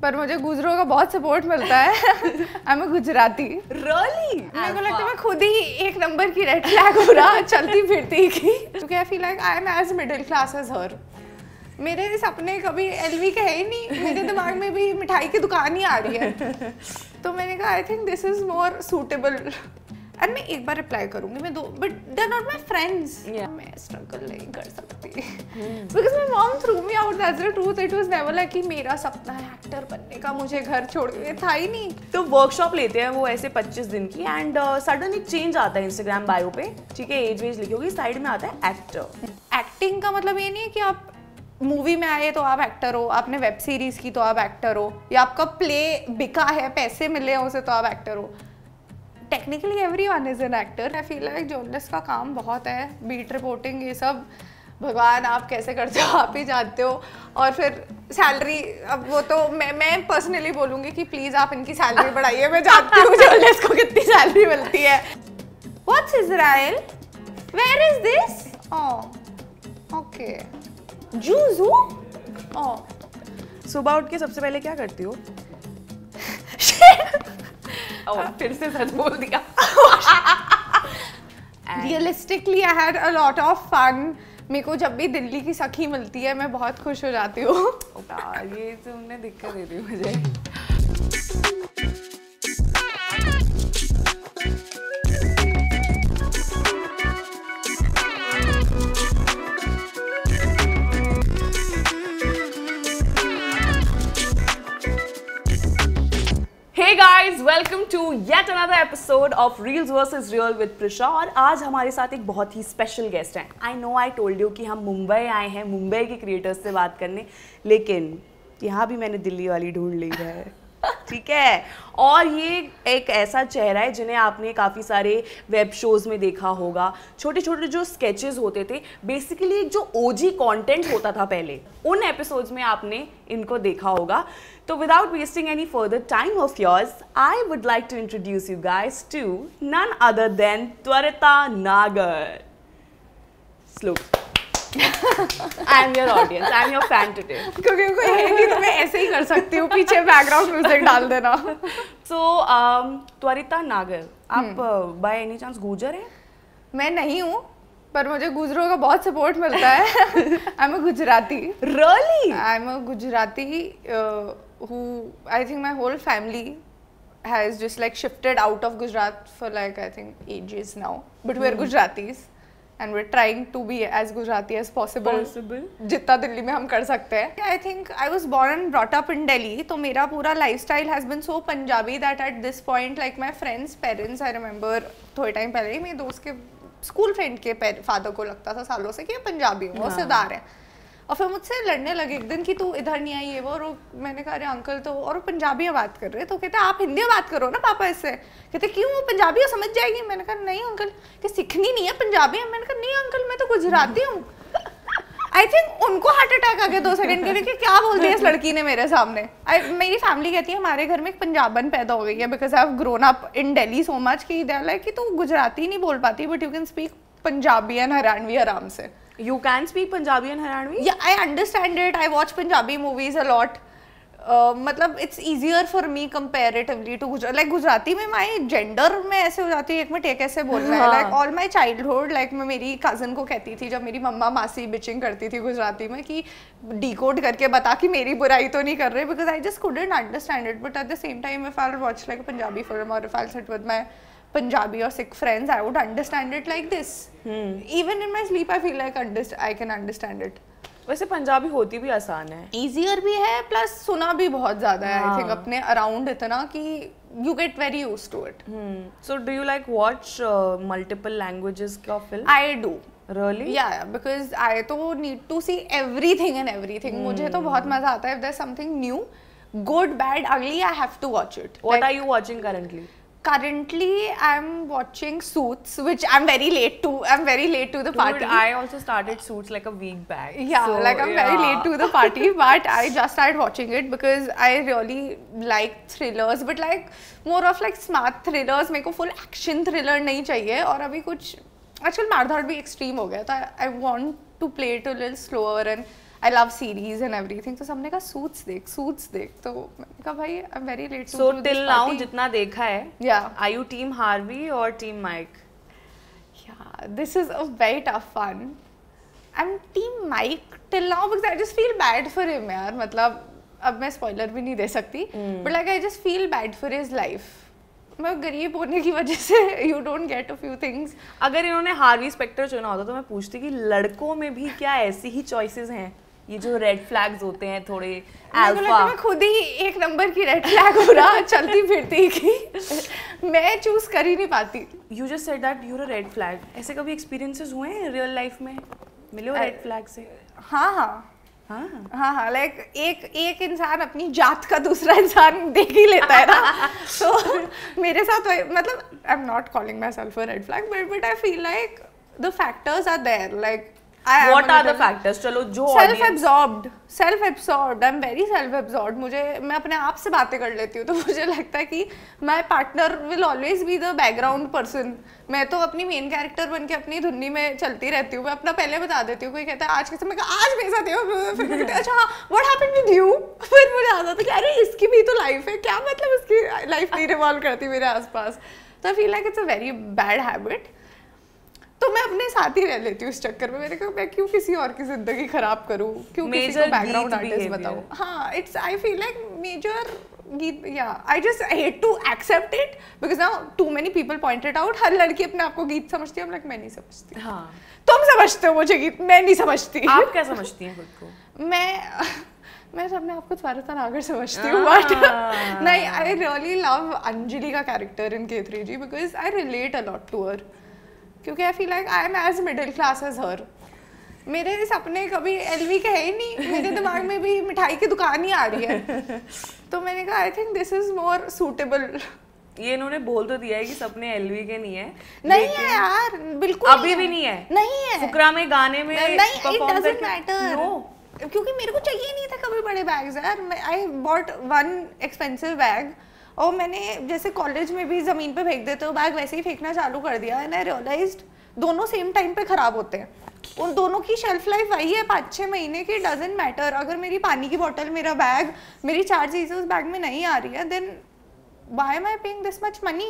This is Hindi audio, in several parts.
पर मुझे गुजरों का बहुत सपोर्ट मिलता है। I am Gujarati. Really? मेरे को लगता है मैं खुद ही एक नंबर की रेड फ्लैग हो रहा चलती फिरती की, क्योंकि I feel like I am as middle class as her. मेरे सपने कभी एलवी के है ही नहीं, मेरे दिमाग में भी मिठाई की दुकान ही आ रही है। तो मैंने कहा I think this is more suitable. And मैं एक बार रिप्लाई करूंगी, मैं दो, but they are not my friends. मैं स्ट्रगल नहीं कर सकती because my mom threw me out, that's the truth. It was never like कि मेरा सपना है एक्टर बनने का, मुझे घर छोड़ के था ही नहीं। तो वर्कशॉप लेते हैं वो ऐसे 25 दिन की एंड सडन एक चेंज आता है इंस्टाग्राम बायो पे, ठीक है, एज वेज लिखी होगी, साइड में आता है एक्टर। एक्टिंग का मतलब ये नहीं है कि आप मूवी में आए तो आप एक्टर हो, आपने वेब सीरीज की तो आप एक्टर हो, या आपका प्ले बिका है, पैसे मिले हैं उसे तो आप एक्टर हो। Technically everyone is an actor. I feel like journalist का काम बहुत है, बीट रिपोर्टिंग ये सब, भगवान आप कैसे करते हो आप ही जानते हो। और फिर सैलरी, अब वो तो मैं पर्सनली बोलूँगी कि प्लीज़ आप इनकी सैलरी बढ़ाइए, मैं जानती हूँ जर्नलिस्ट को कितनी सैलरी मिलती है। What's Israel? Where is this? Oh okay, जूजू। सुबह उठ के सबसे पहले क्या करती हो? फिर से सच बोल दिया। Realistically, I had a lot of fun. मेरे को जब भी दिल्ली की सखी मिलती है मैं बहुत खुश हो जाती हूँ। ये तुमने दिक्कत दे दी मुझे। Hey guys, welcome to yet another episode of Reels vs Real with Prisha। और आज हमारे साथ एक बहुत ही स्पेशल गेस्ट हैं। I know I told you कि हम मुंबई आए हैं मुंबई के क्रिएटर्स से बात करने, लेकिन यहाँ भी मैंने दिल्ली वाली ढूंढ ली है, ठीक है। और ये एक ऐसा चेहरा है जिन्हें आपने काफ़ी सारे वेब शोज़ में देखा होगा। छोटे छोटे जो स्केचेस होते थे, बेसिकली एक जो ओजी कंटेंट होता था पहले, उन एपिसोड्स में आपने इनको देखा होगा। तो without wasting any further time of yours, I would like to introduce you guys to none other than Twarita Nagar. Slow. I am your audience, I am your fan today. क्योंकि कोई है नहीं तो मैं ऐसे ही कर सकती हूँ, पीछे बैकग्राउंड म्यूजिक डाल देना। So, त्वरिता नागर, आप बाय एनी चांस गुजर हैं? मैं नहीं हूँ, पर मुझे गुजरों का बहुत सपोर्ट मिलता है। I am Gujarati. Really? I am Gujarati who I think my whole family has just like shifted out of Gujarat for like I think ages now. But we're Gujaratis. And we're trying to be as Gujarati as possible. जितना दिल्ली में हम कर सकते हैं। I think I was born and brought up in Delhi, तो मेरा पूरा lifestyle has been so Punjabi that at this point like my friends' parents, I remember थोड़े टाइम पहले ही मेरे दोस्त के स्कूल फ्रेंड के फादर को लगता था सालों से कि ये पंजाबी हो, वो सरदार है। और फिर मुझसे लड़ने लगे एक दिन कि तू इधर नहीं आई है वो, और मैंने कहा अरे अंकल तो, और वो पंजाबी में बात कर रहे हैं, तो कहते आप हिंदी में बात करो ना पापा इससे। कहते क्यों, वो पंजाबी हो समझ जाएगी। मैंने कहा नहीं अंकल, कि सीखनी नहीं है पंजाबी। मैंने कहा नहीं अंकल मैं तो गुजराती हूँ। आई थिंक उनको हार्ट अटैक आ गया 2 सेकंड के लिए कि क्या बोल दिया इस लड़की ने मेरे सामने। मेरी फैमिली कहती है हमारे घर में एक पंजाबन पैदा हो गई है, because I have grown up in Delhi so much कि दे आर लाइक कि तू गुजराती नहीं बोल पाती but you can speak Punjabi and Haryanvi आराम से। You can speak Punjabi and Haryanvi? Yeah, I understand it. I watch Punjabi movies a lot. मतलब it's easier for me comparatively to Gujarati. Like Gujarati में my gender में ऐसे हो जाती है, एक मिनट ये कैसे बोलना है। Like all my childhood, like मैं मेरी cousin को कहती थी जब मेरी मम्मा मासी bitching करती थी गुजराती में कि decode करके बता कि मेरी बुराई तो नहीं कर रहे, because I just couldn't understand it. But at the same time, if I'll watch like a Punjabi film or if I'll sit with my Punjabi or Sikh friends, I would understand it like this. Even in my sleep, I feel like I can understand it. वैसे पंजाबी होती भी आसान है, easier भी है, plus सुना भी बहुत ज़्यादा है। I think अपने around इतना कि you get very used to it. So do you like watch multiple languages का film? I do. Really? Yeah, because I तो need to see everything and everything. मुझे तो बहुत मज़ा आता है if there's something new, good, bad, ugly, I have to watch it. What are you watching currently? Currently, I'm watching Suits, which I'm very late to. I'm very late to the party. Dude, I also started Suits like a week back. Yeah, so, like I'm very late to the party, but I just started watching it because I really like thrillers, but like more of like smart thrillers. मेरे को full action thriller नहीं चाहिए, और अभी कुछ आजकल मारधाड़ भी extreme हो गया था। I want to play it a little slower and I love series and everything. तो सबने कहा Suits देख. तो मैंने कहा भाई I'm very late to So this till now party. जितना देखा है, Yeah. Are you team Harvey or team Mike? Yeah, this is a very tough one. I'm team Mike till now because I just feel bad for him यार. मतलब अब मैं spoiler भी नहीं दे सकती. But like I just feel bad for his life. मैं गरीब होने की वजह से you don't get a few things. अगर इन्होंने हार्वी स्पेक्टर चुना होता तो मैं पूछती कि लड़कों में भी क्या ऐसी ही चॉइसेस हैं, ये जो रेड फ्लैग्स होते हैं थोड़े अल्फा. मैं खुद ही एक नंबर की रेड फ्लैग हो रहा चलती फिरती की मैं चूज कर ही नहीं पाती. You just said that you are a red flag. ऐसे कभी एक्सपीरियंसेस हुए हैं रियल लाइफ में, मिले हो रेड फ्लैग से? हाँ लाइक एक इंसान अपनी जात का दूसरा इंसान देख ही लेता है ना. तो मेरे साथ मतलब I am not calling myself a red flag but I feel like the factors are there. Like What are the factors? चलो जो self-absorbed. I'm very self-absorbed. मैं अपने आप से बातें कर लेती हूँ तो मुझे लगता है कि my partner will always be the background person. मैं तो अपनी मेन कैरेक्टर बन के अपनी धुन्नी में चलती रहती हूँ. मैं अपना पहले बता देती हूँ. कोई कहता है आज कैसे, मैं आज मेरे साथ ये, फिर कहते हैं अच्छा what happened with you? फिर मुझे आता था कि अरे इसकी भी तो लाइफ है, क्या मतलब इसकी लाइफ नहीं रिवॉल्व करती मेरे आसपास. तो आई feel like it's a very bad habit. तो मैं अपने साथ ही रह लेती हूँ इस चक्कर में. मैंने कहा मैं क्यों किसी और की जिंदगी खराब करूँ, क्यों किसी को बैकग्राउंड आर्टिस्ट बताऊँ. हाँ it's I feel like major Geet. Yeah I just hate to accept it because now too many people pointed out. हर लड़की अपने आप को गीत समझती है. मैं नहीं समझती. हाँ तुम समझते हो मुझे गीत, मैं नहीं समझती. आप क्या समझती हैं खुद को? मैं अपने आप को स्वारता नागर समझती हूँ बट नहीं. आई रियली लव अंजलि का character in K3G because I relate a lot to her. क्योंकि I feel like I am as middle class as her. मेरे सपने कभी एलवी के है ही नहीं. मेरे दिमाग में भी मिठाई की दुकान ही आ रही है. तो मैंने कहा I think this is more suitable. ये इन्होंने बोल तो दिया है कि सपने एलवी के नहीं है. नहीं है यार, बिल्कुल अभी भी नहीं है. नहीं है. फुकरा में गाने में नहीं, इट डजंट मैटर. क्योंकि मेरे को चाहिए नहीं था कभी बड़े बैग्स यार. I bought one expensive bag और मैंने जैसे कॉलेज में भी ज़मीन पे फेंक देते हो बैग वैसे ही फेंकना चालू कर दिया. एंड आई रियलाइज्ड दोनों सेम टाइम पे ख़राब होते हैं. उन दोनों की शेल्फ लाइफ वही है 5-6 महीने की. Doesn't matter. अगर मेरी पानी की बोतल, मेरा बैग, मेरी 4 चीज़ें उस बैग में नहीं आ रही है then why am I paying this much money.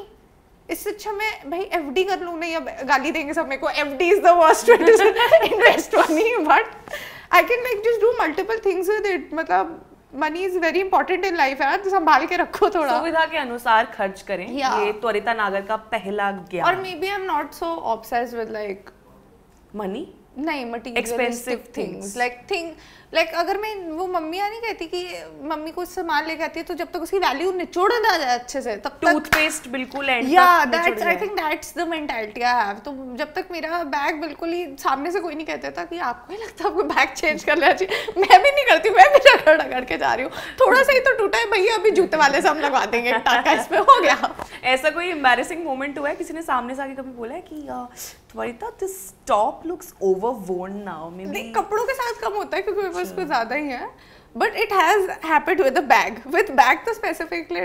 इससे अच्छा मैं भाई FD कर लूँ. नहीं अब गाली देंगे सब मेरे को, FD is the worst way to invest money but I can like just do multiple things with it. मतलब money is very important in life यार. तो संभाल के रखो थोड़ा. सुविधा के अनुसार खर्च करें. ये त्वरिता नागर का पहला ज्ञान. और maybe I am not so obsessed with like money. नहीं मटीरियलिस्टिक थिंग्स लाइक अगर मैं वो मम्मी नहीं कहती कि मम्मी को सामान लेके आती है तो जब तक उसकी वैल्यू निचोड़ ना जाए अच्छे से तब तक टूथपेस्ट बिल्कुल and that's I think that's the mentality I have. तो जब तक मेरा बैग बिल्कुल ही सामने से कोई नहीं कहता था कि आपको ही लगता है आपको बैग चेंज कर लेना चाहिए, मैं भी नहीं करती. मैं भी रगड़ के जा रही हूँ. थोड़ा सा ही तो टूटा है भैया, अभी जूते वाले से हम लगवा देंगे टाका इसमें, हो गया. ऐसा कोई एम्बैरेसिंग मोमेंट हुआ है किसी ने सामने से आके कभी बोला है कि त्वरिता दिस टॉप लुक्स ओवरवर्न नाउ? नहीं कपड़ों के साथ कम होता है क्योंकि मेरे पास कुछ ज्यादा ही है. But it has happened with a bag. With bag तो specifically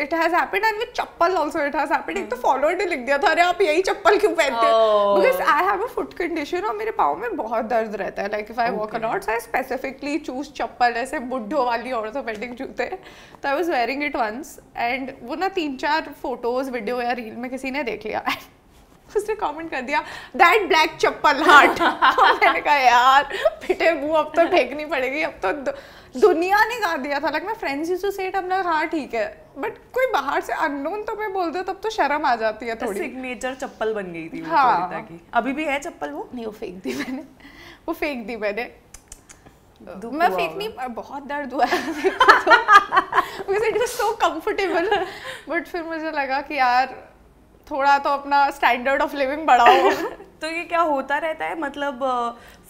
it has happened and with chappal also it has happened. एक तो follower ने लिख दिया था अरे आप यही चप्पल क्यों पहनते हो? Because I have a foot condition और मेरे पाँव में बहुत दर्द रहता है. Like if I walk a lot, so I specifically choose चप्पल ऐसे बुड्ढों वाली orthopedic जूते. तो I was wearing it once and वो ना 3-4 फोटोज वीडियो या रील में किसी ने देख लिया. उसने कमेंट कर दिया दैट ब्लैक चप्पल हार्ट. मैंने कहा यार पिटे मुंह अब तो फेंकनी पड़ेगी. अब तो दुनिया ने गा दिया था. Like my friends used to say it. I'm like हाँ ठीक है बट कोई बाहर से अननोन तो मैं बोल दे तब तो शर्म आ जाती है थोड़ी. सिग्नेचर चप्पल बन गई थी वो हाँ. की. अभी भी है चप्पल वो? नहीं वो फेंक दी मैंने. मैं फेंकनी बहुत दर्द हुआ है because it was so comfortable. But फिर मुझे लगा कि यार थोड़ा तो अपना स्टैंडर्ड ऑफ लिविंग बढ़ाओ. तो ये क्या होता रहता है मतलब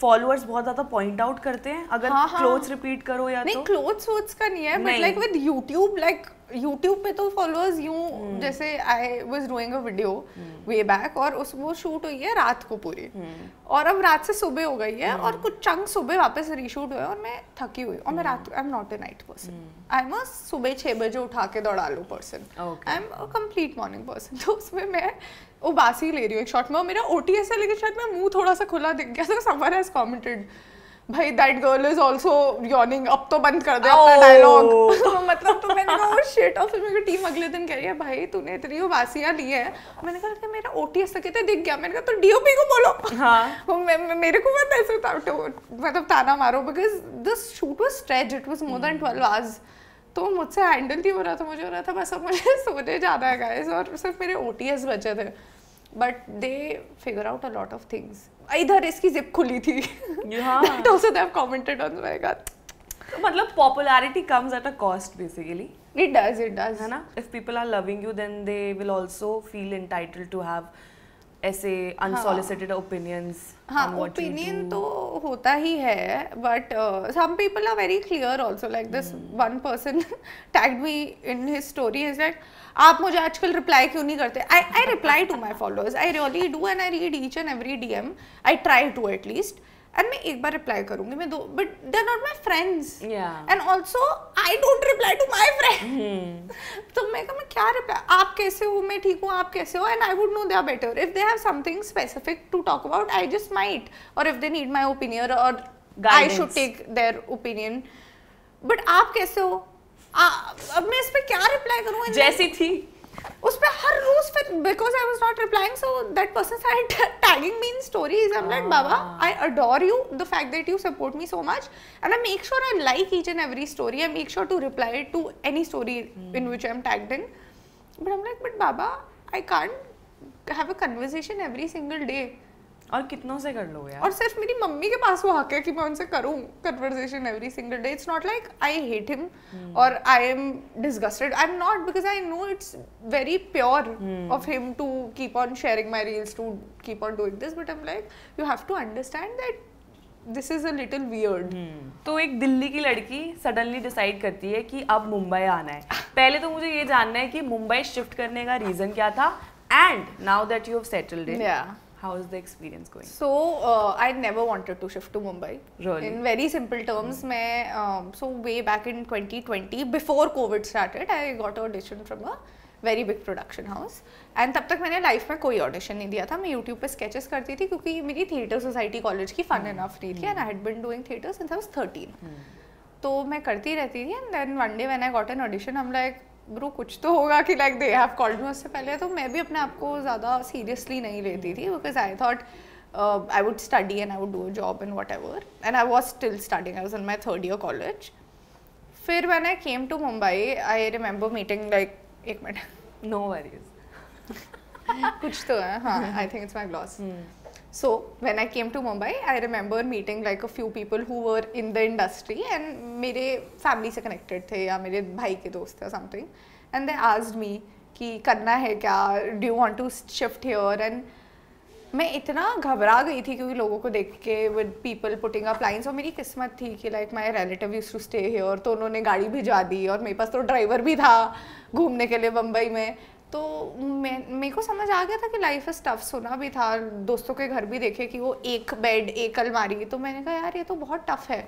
फॉलोअर्स बहुत ज्यादा पॉइंट आउट करते हैं अगर क्लोथ्स रिपीट करो या नहीं, तो क्लोथ्स का नहीं है but like with YouTube like YouTube पे तो फॉलोअर्स यूं जैसे I was doing a video way back और वो शूट हुई है रात को पूरी और अब रात से सुबह हो गई है और कुछ चंक सुबह वापस रीशूट हुआ और मैं थकी हुई और मैं रात आई am not a night person. I am a सुबह 6 बजे उठा के दौड़ा लूं person. I am a complete morning person. तो उसमें मैं उबासी ले रही हूँ एक शॉट में और मेरा OTS है लेकिन शायद मैं मुंह थोड़ा सा खुला दिख गया. तो समवन हैज कमेंटेड भाई that girl is also yawning, अब तो बंद कर दे अपना डायलॉग। मतलब तो मैंने कहा वो शिट, और फिर मेरी टीम अगले दिन कह रही है भाई तूने इतनी बासियां ली है। मैंने कहा मेरा OTS तक दिख गया। मैंने कहा तो DOP को बोलो। हाँ। मेरे को मत ऐसे मतलब ताना मारो, because the shoot was stretched, it was more than 12 hours. तो मुझसे हैंडल नहीं हो रहा था, मुझे हो रहा था बस अब मुझे सोने जाना है गाइस, और सिर्फ मेरे OTS बचे थे। But they figure out a lot of things. इधर इसकी जिप खुली थी, that also they have commented on my god. तो मतलब popularity comes at a cost basically. It does है ना। If people are loving you then they will also feel entitled to have ऐसे अनसॉलिसिटेड ओपिनियंस। हाँ, ओपिनियन तो होता ही है, but some people are very clear also. Like this one person tagged me in his story, is like आप मुझे आजकल रिप्लाई क्यों नहीं करते? I reply to my followers, I really do, and I read each and every DM, I try to at least, and मैं एक बार रिप्लाई करूंगी, मैं दो, but they are not my friends, and also I don't reply to my friend. तो मैं क्या रिप्लाई, आप कैसे हो, मैं ठीक हूँ, आप कैसे हो, and I would know they are better. If they have something specific to talk about, I just might, और if they need my opinion, और I should take their opinion. But आप कैसे हो, अब मैं इस पे क्या रिप्लाई करूँ? जैसी थी उस पे हर रोज, फिर because I was not replying, so that person started tagging me in stories. I am like बाबा, I adore you, the fact that you support me so much, and I make sure I like each and every story, I make sure to reply to any story in which I am tagged in. But I am like, but बाबा, I can't have a conversation every single day. और कितनों से कर लो यार? और सिर्फ मेरी मम्मी के पास वो हक है कि मैं उनसे करूं conversation every single day. It's not like I hate him और I am disgusted, I am not, because I know it's very pure of him to keep on sharing my reels, to keep on doing this, but I am like you have to understand that this is a little weird. तो एक दिल्ली की लड़की सडनली डिसाइड करती है कि अब मुंबई आना है। पहले तो मुझे ये जानना है कि मुंबई शिफ्ट करने का रीजन क्या था, and now that you have settled in, how is the experience going? So I never wanted to shift to Mumbai. Really? In very simple terms, मैं so way back in 2020, before COVID started, I got an audition from a very big production house. And तब तक मैंने लाइफ में कोई ऑडिशन नहीं दिया था। मैं यूट्यूब पे स्केचेस करती थी क्योंकि मेरी थिएटर सोसाइटी कॉलेज की फन इनफ नहीं थी, and I had been doing theatre since I was 13. तो मैं करती रहती थी, and then one day when I got an audition, I am like bro कुछ तो होगा कि like they have called me. उससे पहले तो मैं भी अपने आप को ज़्यादा सीरियसली नहीं लेती थी, because I thought I would study and I would do a job in whatever, and I was still studying, I was in my 3rd year college. फिर when I came to Mumbai, I remember meeting like, एक मिनट, नो वरीज, कुछ तो है, हाँ, I think it's my gloss. So when I came to Mumbai, I remember meeting like a few people who were in the industry and मेरे family से connected थे या मेरे भाई के दोस्त थे something, and they asked me कि करना है क्या, do you want to shift here, and मैं इतना घबरा गई थी क्योंकि लोगों को देख के with people putting up lines, और मेरी किस्मत थी कि like my relative used to stay here, तो उन्होंने गाड़ी भिजा दी और मेरे पास तो ड्राइवर भी था घूमने के लिए बम्बई में. तो मेरे को समझ आ गया था कि लाइफ इज टफ. सुना भी था, दोस्तों के घर भी देखे कि वो एक बेड एक अलमारी. तो मैंने कहा यार ये तो बहुत टफ है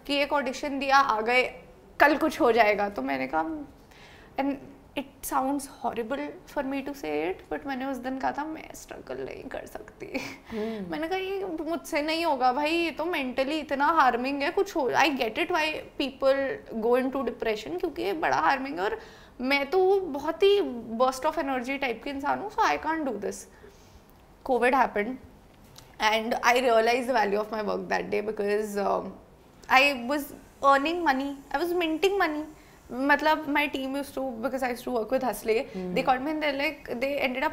कि एक ऑडिशन दिया, आ गए, कल कुछ हो जाएगा. तो मैंने कहा, and it sounds horrible for me to say it, but मैंने उस दिन कहा था मैं स्ट्रगल नहीं कर सकती. मैंने कहा ये मुझसे नहीं होगा भाई, ये तो मेंटली इतना हार्मिंग है. कुछ हो, I get it why people go into depression, क्योंकि ये बड़ा हार्मिंग है और मैं तो बहुत ही बर्स्ट ऑफ एनर्जी टाइप की इंसान हूँ. So I can't do this. Covid happened and I realise the value of my work that day, because I was earning money, I was minting money. मतलब my team used to, because I used to work with Hustle, they called me and they're like, they ended up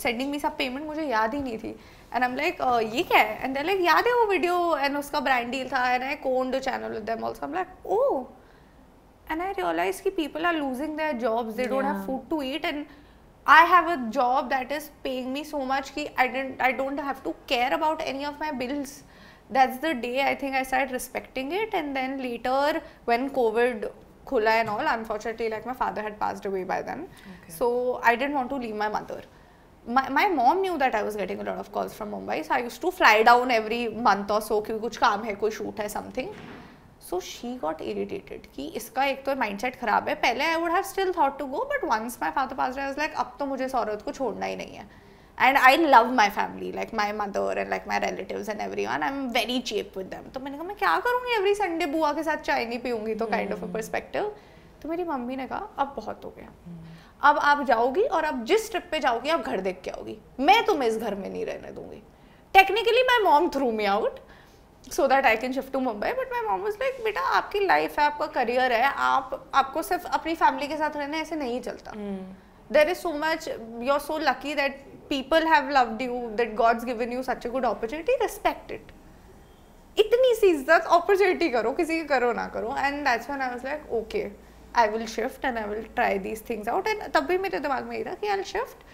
sending me some payment, मुझे याद ही नहीं थी. And I'm like, ये क्या है? And they're like, याद है वो वीडियो, and उसका ब्रांड डील था, and I co-owned a channel with them also. I'm like, oh. And I realized कि people are losing their jobs, they don't have food to eat, and I have a job that is paying me so much कि I don't have to care about any of my bills. That's the day I think I started respecting it. And then later when COVID khula and all, unfortunately like my father had passed away by then, so I didn't want to leave my mother. My mom knew that I was getting a lot of calls from Mumbai, so I used to fly down every month or so क्योंकि कुछ काम है, कोई shoot है, something. So she got irritated कि इसका एक तो mindset खराब है. पहले I would have still thought to go, but once my father passed away, I was like अब तो मुझे इस औरत को छोड़ना ही नहीं है. And I love my family, like my mother and like my relatives and everyone, I am very cheap with them. तो मैंने कहा मैं क्या करूँगी एवरी संडे बुआ के साथ चाय नहीं पीऊँगी, तो काइंड ऑफ अ पर्सपेक्टिव. तो मेरी मम्मी ने कहा अब बहुत हो गया, अब आप जाओगी और अब जिस ट्रिप पे जाओगी आप घर देख के आओगी, मैं तुम्हें इस घर में नहीं रहने दूंगी. Technically my mom threw me out so that I can shift to Mumbai, but my mom was like बेटा आपकी लाइफ है, आपका करियर है, आपको सिर्फ अपनी फैमिली के साथ रहना ऐसे नहीं चलता. There is so much, you're so lucky that people have loved you, that God's given you such a good opportunity, respect it. इतनी सी इज्जत अपॉर्चुनिटी करो, किसी की करो ना करो. And that's when I was like okay, I will shift and I will try these things out. And तब भी मेरे दिमाग में ये था कि I'll shift,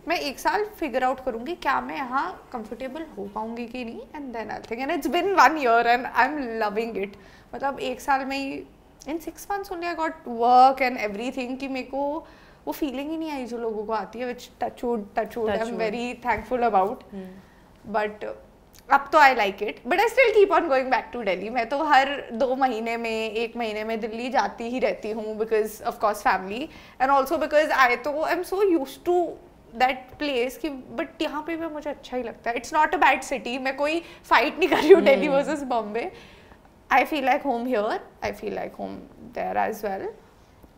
मैं 1 साल फिगर आउट करूँगी क्या मैं यहाँ कंफर्टेबल हो पाऊँगी कि नहीं, and then I think. And it's been 1 year and I am loving it. मतलब 1 साल में ही in 6 months only I got work and everything कि मेरे को वो फीलिंग ही नहीं आई जो लोगों को आती है, which touchwood I am very thankful about. But अब तो I like it, but I still keep on going back to Delhi. मैं तो हर 2 महीने में 1 महीने में दिल्ली जाती ही रहती हूँ, because of course family and also because I am so used to that place कि बट यहाँ पे भी मुझे अच्छा ही लगता है. It's not a bad city, मैं कोई फाइट नहीं कर रही हूँ Delhi versus Bombay. I feel like home here, I feel like home there as well.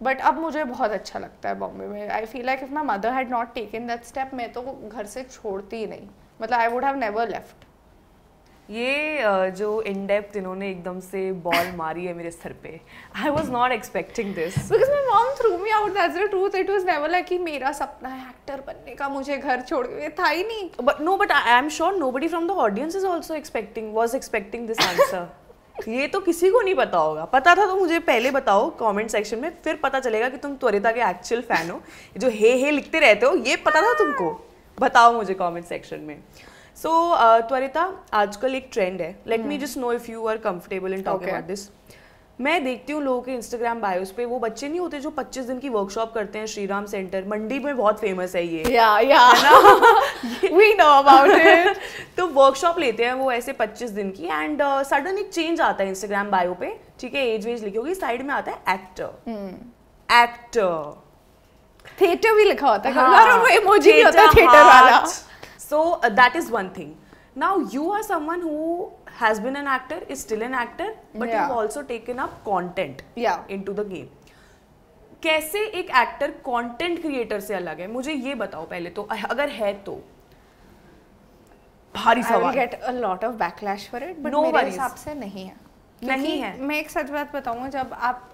But अब मुझे बहुत अच्छा लगता है बॉम्बे में. I feel like if my mother had not taken that step, मैं तो घर से छोड़ती ही नहीं, मतलब I would have never left. ये जो इन डेप्थ इन्होंने एकदम से बॉल मारी है मेरे सर पे. I was not expecting this because my mom threw me out, that's the truth. It was never like कि मेरा सपना है एक्टर बनने का, मुझे घर छोड़ के था ही नहीं. But I am sure nobody from the audience is also expecting this answer. ये तो किसी को नहीं पता होगा. पता था तो मुझे पहले बताओ कमेंट सेक्शन में, फिर पता चलेगा कि तुम त्वरिता के एक्चुअल फैन हो. जो हे लिखते रहते हो ये पता था तुमको, बताओ मुझे कमेंट सेक्शन में. सो त्वरिता, आजकल एक ट्रेंड है, let me just know if you are comfortable in talking about this. मैं देखती हूँ लोगों के इंस्टाग्राम बायोस पे वो बच्चे नहीं होते जो 25 दिन की वर्कशॉप करते हैं. श्रीराम सेंटर मंडी में बहुत फेमस है ये, we know about it. तो वर्कशॉप लेते हैं वो ऐसे 25 दिन की, एंड सडन एक चेंज आता है इंस्टाग्राम बायो पे. ठीक है, एज वेज लिखी होगी, साइड में आता है एक्टर. थिएटर भी लिखा होता है, वो इमोजी भी होता है थिएटर वाला. So that is one thing. Now you are someone who has been an actor, is still an actor, but you've also taken up content into the game. कैसे एक एक्टर कंटेंट क्रिएटर से अलग है, मुझे ये बताओ पहले तो, अगर है तो. भारी सवाल. I will get a lot of backlash for it, but मेरे हिसाब से नहीं है. नहीं है. मैं एक सच बात बताऊँ, जब आप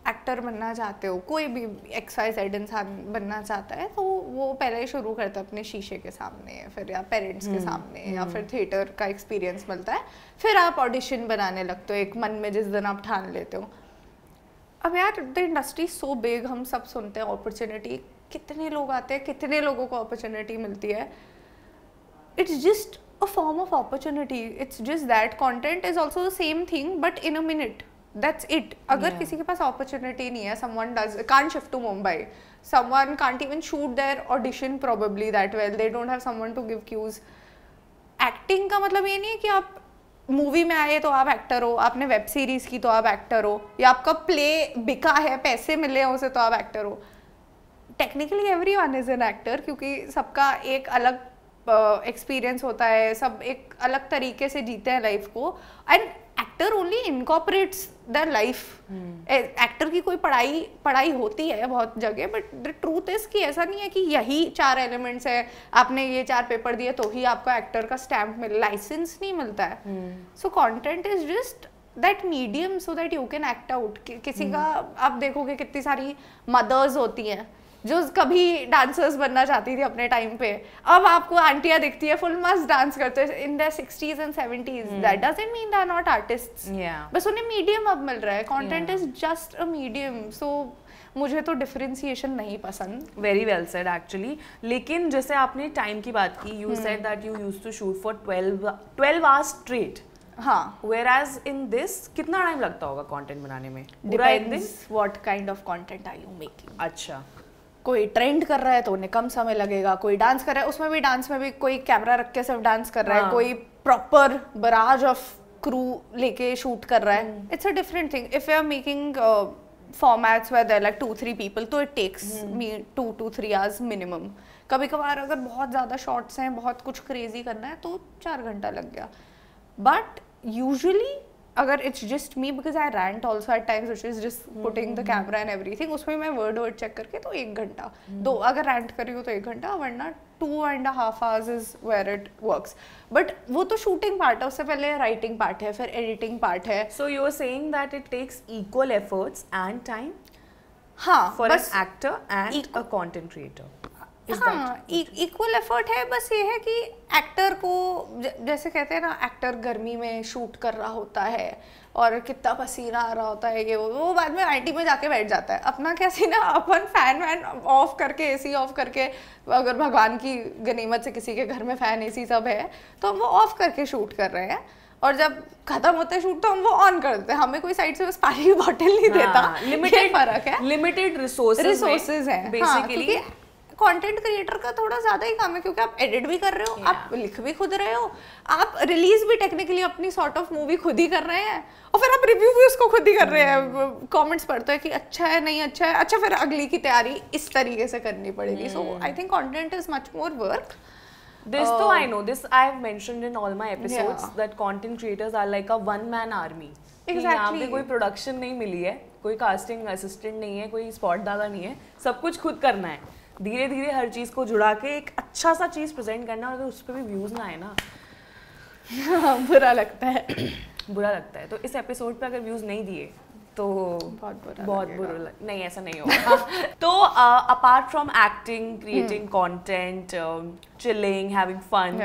एक्टर बनना चाहते हो, कोई भी XYZ इंसान बनना चाहता है, तो वो पहले ही शुरू करता है अपने शीशे के सामने, फिर या पेरेंट्स के सामने, या फिर थिएटर का एक्सपीरियंस मिलता है, फिर आप ऑडिशन बनाने लगते हो एक मन में जिस दिन आप ठान लेते हो. अब यार द इंडस्ट्री सो बिग, हम सब सुनते हैं अपॉर्चुनिटी, कितने लोग आते हैं, कितने लोगों को अपॉर्चुनिटी मिलती है. It's just a form of opportunity. It's just that content is also the same thing but in a minute. That's it. अगर किसी के पास opportunity नहीं है, someone can't shift to Mumbai, someone can't even shoot their audition probably that well, they don't have someone to give cues. Acting का मतलब ये नहीं है कि आप मूवी में आए तो आप एक्टर हो, आपने वेब सीरीज की तो आप एक्टर हो, या आपका प्ले बिका है, पैसे मिले हैं उसे तो आप एक्टर हो. Technically everyone is an actor, क्योंकि सबका एक अलग एक्सपीरियंस होता है, सब एक अलग तरीके से जीते हैं लाइफ को. And actor only incorporates their life. Actor की कोई पढ़ाई होती है बहुत जगह, बट द ट्रूथ इज कि ऐसा नहीं है कि यही 4 एलिमेंट्स है, आपने ये 4 पेपर दिए तो ही आपको एक्टर का स्टैम्प मिले, लाइसेंस नहीं मिलता है. So content is just that medium so that you can act out. किसी का आप देखोगे कितनी सारी मदर्स होती हैं जो कभी डांसर्स बनना चाहती थी अपने टाइम पे, अब आपको आंटियां दिखती है फुल मस्त डांस करते हैं in their 60s and 70s. That doesn't mean they are not artists. बस उन्हें मीडियम अब मिल रहा है. Content is just a medium. So मुझे तो डिफरेंशिएशन नहीं पसंद. Very well said actually. लेकिन जैसे आपने टाइम की बात की, you said that you used to shoot for 12 hours straight. हाँ. Whereas in this कितना टाइम लगता होगा कंटेंट बनाने में? Depends what kind of content are you making. अच्छा. कोई ट्रेंड कर रहा है तो उन्हें कम समय लगेगा, कोई डांस कर रहा है, उसमें भी डांस में भी कोई कैमरा रख के सिर्फ डांस कर रहा है, कोई प्रॉपर बराज ऑफ क्रू लेके शूट कर रहा है. It's a different thing. If you are making formats where there are like 2-3 people, तो it takes me 2 to 3 hours minimum. कभी कभार अगर बहुत ज़्यादा शॉर्ट्स हैं, बहुत कुछ क्रेजी करना है तो 4 घंटा लग गया. But usually अगर it's just me, because I rant also at times, which is just putting the camera and everything, उसमें मैं word check करके तो 1 घंटा. दो अगर rant कर रही हूँ तो 1 घंटा, वरना 2.5 hours is where it works. But वो तो shooting part है, उससे पहले writing part है, फिर editing part है. So you are saying that it takes equal efforts and time हाँ, for बस an actor and a content creator. हाँ, इक्वल एफर्ट है. बस ये है कि एक्टर को जैसे कहते हैं ना, एक्टर गर्मी में शूट कर रहा होता है और कितना पसीना आ रहा होता है, ये वो बाद में आईटी में जाके बैठ जाता है. अपना क्या सीना, अपन फैन वैन ऑफ करके, एसी ऑफ करके, अगर भगवान की गनीमत से किसी के घर में फैन एसी सब है तो हम वो ऑफ करके शूट कर रहे हैं, और जब खत्म होता है शूट तो हम वो ऑन कर देते हैं. हमें कोई साइड से बस पानी की बॉटल नहीं देता. लिमिटेड फर्क है, लिमिटेड रिसोर्सेज हैं बेसिकली. कंटेंट क्रिएटर का थोड़ा ज़्यादा ही काम है, क्योंकि आप एडिट भी कर रहे हो, आप लिख भी खुद रहे हो, आप रिलीज भी टेक्निकली अपनी सॉर्ट ऑफ मूवी खुद ही कर रहे हैं, और फिर आप रिव्यू भी उसको खुद ही कर रहे हैं. कमेंट्स पढ़ते हैं कि अच्छा है, नहीं अच्छा है, अच्छा फिर अगली की तैयारी इस तरीके से करनी पड़ेगी. So I think content is much more work. This though I know, this I have mentioned in all my episodes, that content creators are like a one man army. यहाँ पे कोई प्रोडक्शन नहीं मिली है, कोई कास्टिंग असिस्टेंट नहीं है, कोई स्पॉट दादा नहीं है, सब कुछ खुद करना है. धीरे धीरे हर चीज को जुड़ा के एक अच्छा सा चीज प्रेजेंट करना, और अगर उस पर भी व्यूज ना आए ना बुरा लगता है. बुरा लगता है. तो इस एपिसोड पे अगर व्यूज नहीं दिए तो बहुत बुरा नहीं, ऐसा नहीं होगा. तो apart from acting, creating content, chilling, having fun,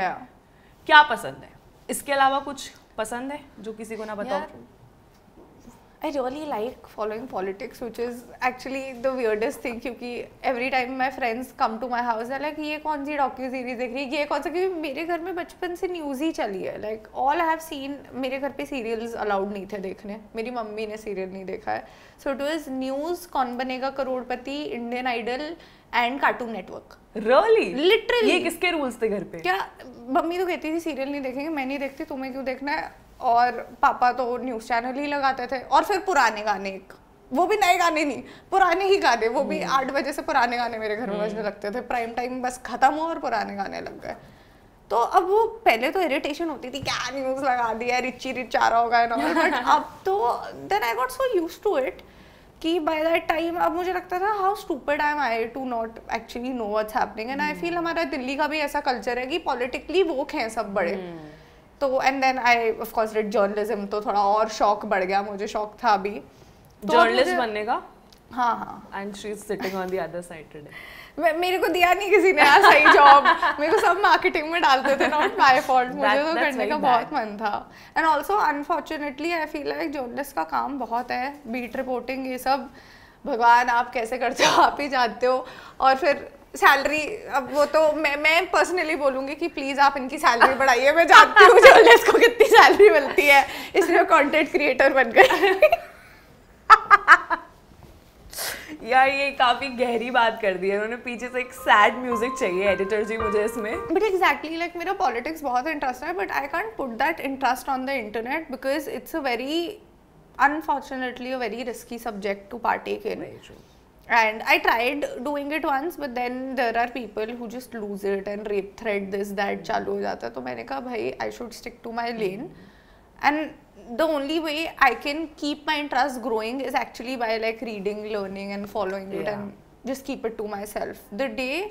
क्या पसंद है? इसके अलावा कुछ पसंद है जो किसी को ना बताओ? I really like following politics, which is actually the weirdest thing, क्योंकि every time my friends come to my house, they're like, ये कौन सी डॉक्यू सीरीज देख रही है, ये कौन सा, क्योंकि मेरे घर में बचपन से न्यूज़ ही चली है. Like all I have seen, मेरे घर पे सीरियल्स अलाउड नहीं थे देखने, मेरी मम्मी ने सीरियल नहीं देखा है. So it was news, Kaun Banega Crorepati, Indian Idol and Cartoon Network. Really? Literally. ये किसके रूल्स थे घर पे? क्या मम्मी तो कहती थी सीरियल नहीं देखेंगे, मैं नहीं देखती, तुम्हें क्यों देखना है, और पापा तो न्यूज़ चैनल ही लगाते थे, और फिर पुराने गाने, वो भी नए गाने नहीं, पुराने ही गाने, वो भी 8 बजे से पुराने गाने मेरे घर में बजने लगते थे. प्राइम टाइम बस खत्म हुआ और पुराने गाने लग गए. तो अब वो पहले तो इरिटेशन होती थी, क्या न्यूज़ लगा दिया, रिच आ रहा होगा ना, बट अब तो then I got so used to it कि बाय दैट टाइम अब मुझे लगता था how stupid I am I to not actually know what's happening. And I feel हमारा दिल्ली का भी ऐसा कल्चर है कि पॉलिटिकली वोक हैं सब बड़े. तो and then I of course did journalism, तो थोड़ा और शौक बढ़ गया, मुझे शौक था अभी जर्नलिस्ट बनने का. हाँ. And she is sitting on the other side today. मेरे को दिया नहीं किसी ने सही जॉब, मेरे को सब मार्केटिंग में डालते थे, नॉट माय फॉल्ट. मुझे तो करने का बहुत मन था. And also unfortunately I feel like journalist का काम बहुत है, बीट रिपोर्टिंग, ये सब भगवान आप कैसे करते हो, आप ही जानते हो. और फिर सैलरी, अब वो तो मैं पर्सनली बोलूँगी कि प्लीज़ आप इनकी सैलरी बढ़ाइए. मैं जानती हूँ जर्नलिस्ट को कितनी सैलरी मिलती है, इसलिए कंटेंट क्रिएटर बन गए. यार ये काफी गहरी बात कर दी है उन्होंने, पीछे से एक सैड म्यूजिक चाहिए एडिटर जी मुझे इसमें. बट एग्जैक्टली लाइक मेरा पॉलिटिक्स बहुत इंटरेस्ट है, but I can't put that interest on the internet because it's a very unfortunately a very risky subject to partake in. And I tried doing it once, but then there are people who just lose it and rape thread this that चालू हो जाता है. तो मैंने कहा भाई I should stick to my lane, and the only way I can keep my interest growing is actually by like reading, learning and following it and just keep it to myself. The day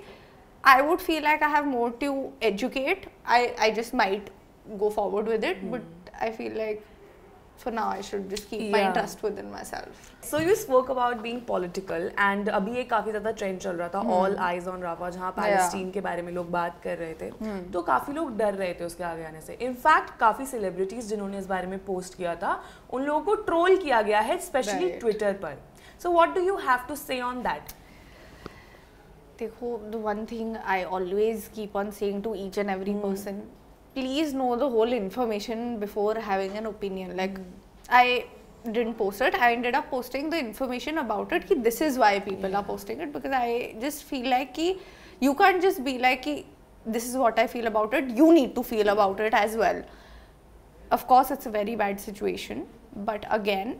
I would feel like I have more to educate, I just might go forward with it, but I feel like for now I should just keep my interest within myself. So you spoke about being political and अभी एक काफी ज्यादा ट्रेंड चल रहा था all eyes on Rafah, जहाँ पैलेस्टीन के बारे में लोग बात कर रहे थे. तो काफी लोग डर रहे थे उसके आगे आने से. इनफैक्ट काफी सेलिब्रिटीज जिन्होंने इस बारे में पोस्ट किया था उन लोगों को ट्रोल किया गया है, स्पेशली ट्विटर पर. So what do you have to say on that? देखो, the one thing I always keep on saying to each and every person, please know the whole information before having an opinion. Like I didn't post it, I ended up posting the information about it, ki this is why people are posting it, because I just feel like ki you can't just be like ki this is what I feel about it, you need to feel about it as well. Of course it's a very bad situation, but again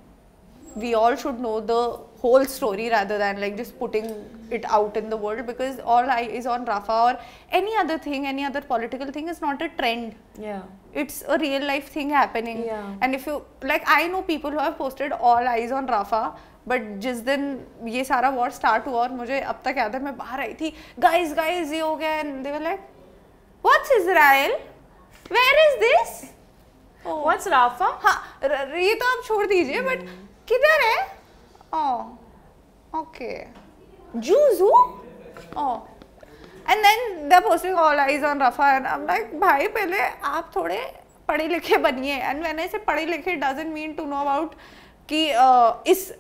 we all should know the whole story rather than like just putting it out in the world, because all eyes on Rafa or any other thing, any other political thing is not a trend. Yeah. It's a real life thing happening. Yeah. And if you like, I know people who have posted all eyes on Rafa, but जिस दिन ये सारा war start हुआ और मुझे अब तक याद है मैं बाहर आई थी, guys ये हो गया, and they were like, what's Israel? Where is this? What's Rafa? हाँ, ये तो आप छोड़ दीजिए, but किधर है? Oh, okay. Jews who? Oh. And then they're posting all eyes on Rafa, and I'm like, भाई पहले आप थोड़े पढ़े लिखे बनिए. And when I say पढ़े लिखे, doesn't mean to know about कि इस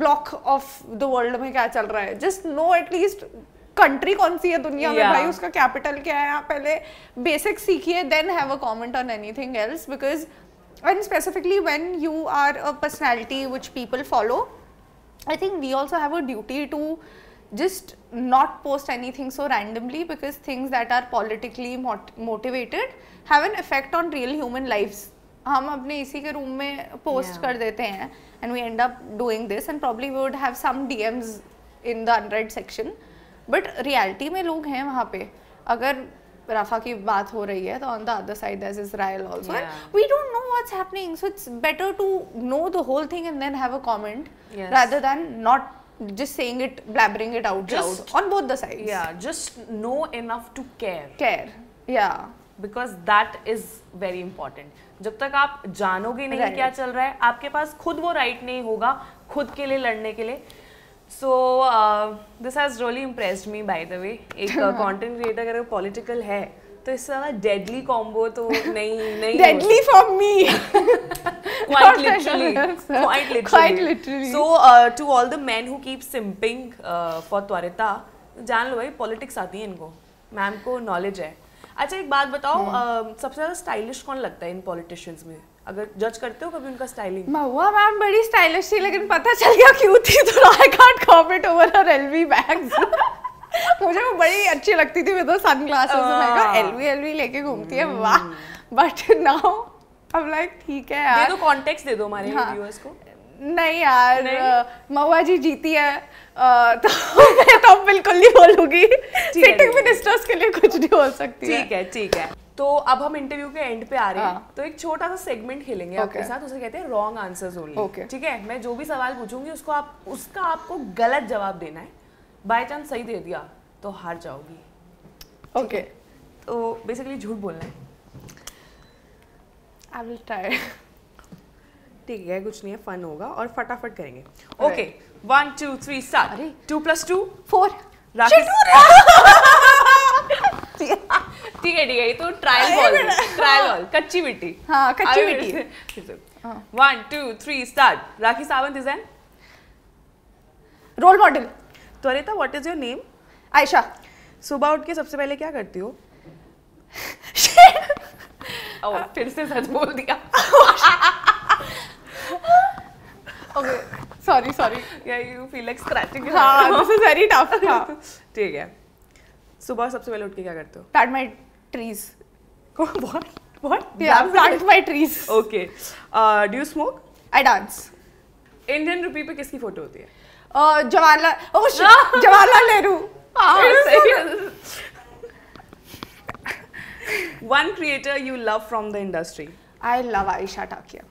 block of the world में क्या चल रहा है. Just know at least country कौन सी है दुनिया में, भाई उसका कैपिटल क्या है. आप पहले बेसिक सीखिए, then have a comment on anything else, because and specifically when you are a personality which people follow, I think we also have a duty to just not post anything so randomly, because things that are politically motivated have an effect on real human lives. हम अपने इसी के रूम में पोस्ट कर देते हैं and we end up doing this, and probably we would have some DMs in the unread section, but reality में लोग हैं वहाँ पे. अगर राफा की बात हो रही है तो on the other side there's Israel also. Yeah. And we don't know what's happening, so it's better to know the whole thing and then have a comment. Yes. Rather than not just saying it, blabbering it out loud on both the sides. Yeah, just know enough to care. Care, yeah. Because that is very important. जब तक आप जानोगे नहीं क्या चल रहा है, आपके पास खुद वो राइट नहीं होगा खुद के लिए लड़ने के लिए. So this has really impressed me, by the way. एक content creator अगर पॉलिटिकल है तो इससे ज़्यादा deadly combo तो नहीं Deadly for me. Quite literally. So to all the men who keep simping for त्वरिता, जान लो भाई पॉलिटिक्स आती है इनको, मैम को नॉलेज है. अच्छा एक बात बताओ, सबसे ज़्यादा स्टाइलिश कौन लगता है इन पॉलिटिशियंस में? अगर जज करते हो कभी उनका स्टाइलिंग? महुआ मैम बड़ी स्टाइलिश थी, लेकिन पता चल गया क्यों थी, तो I can't comment over her LV bags. मुझे वो बड़ी अच्छी लगती थी विद सनग्लासेस, मैं कहा एलवी लेके घूमती है, वाह. But now I am like ठीक है यार, दे दो कॉन्टेक्स्ट, दे दो हमारे व्यूअर्स को. नहीं यार, महुआ जी जीती है तो मैं तो बिल्कुल नहीं बोलूंगी. सिटिंग मिनिस्टर्स के लिए कुछ नहीं हो सकती है. ठीक है. तो अब हम इंटरव्यू के एंड पे आ रहे हैं, तो एक छोटा सा सेगमेंट खेलेंगे आपके साथ, उसे कहते हैं रॉन्ग आंसर्स ओनली. ठीक है, मैं जो भी सवाल पूछूंगी उसका आपको गलत जवाब देना है. बाय चांस सही दे दिया तो हार जाओगी. ओके, तो बेसिकली झूठ बोलना है. I will try. ठीक है, कुछ नहीं है, फन होगा और फटाफट करेंगे. Okay, 1 2 3 start. 2 + 2 4. ठीक है, ये तो ट्रायल बॉल कच्ची मिट्टी. हाँ, कच्ची मिट्टी. 1 2 3 start. Rakhi Sawant is an role model. Twarita, what is your name? Ayesha. सुबह उठ के सबसे पहले क्या करती हो? फिर से सच बोल दिया. Okay, sorry. Yeah, you feel like scratching. हाँ, this is very tough. हाँ. ठीक है. सुबह सबसे पहले उठ के क्या करते हो? Plant my trees. What? Yeah, plant my trees. Okay. Do you smoke? I dance. Indian rupee पे किसकी फोटो होती है? Jawaharlal Nehru. One creator you love from the industry? I love Aisha Takia.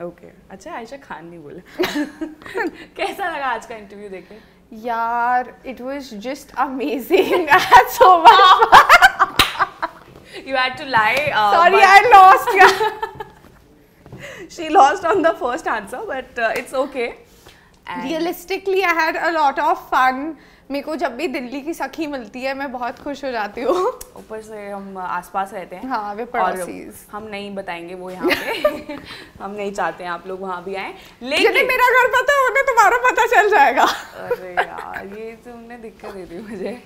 Okay. अच्छा, आयशा खान नहीं बोला. कैसा लगा आज का इंटरव्यू देखे? यार, it was just amazing. I had so much fun. You had to lie. Sorry, I lost. She lost on the first answer, but it's okay. And Realistically, I had a lot of fun. मेरे को जब भी दिल्ली की सखी मिलती है मैं बहुत खुश हो जाती हूँ. ऊपर से हम आसपास रहते हैं. हाँ, वे पड़ोसीज. हम नहीं बताएंगे वो यहाँ पे. हम नहीं चाहते हैं आप लोग वहाँ भी आए. लेकिन जिन्हें मेरा घर पता है उन्हें तुम्हारा पता चल जाएगा. अरे यार, ये तुमने दिक्कत दे दी मुझे.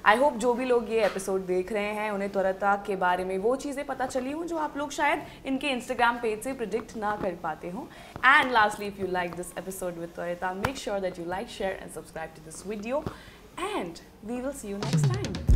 आई होप जो भी लोग ये एपिसोड देख रहे हैं उन्हें त्वरिता के बारे में वो चीज़ें पता चली हों जो आप लोग शायद इनके इंस्टाग्राम पेज से प्रिडिक्ट ना कर पाते हों. And lastly, if you like this episode with Twarita, make sure that you like, share and subscribe to this video, and we will see you next time.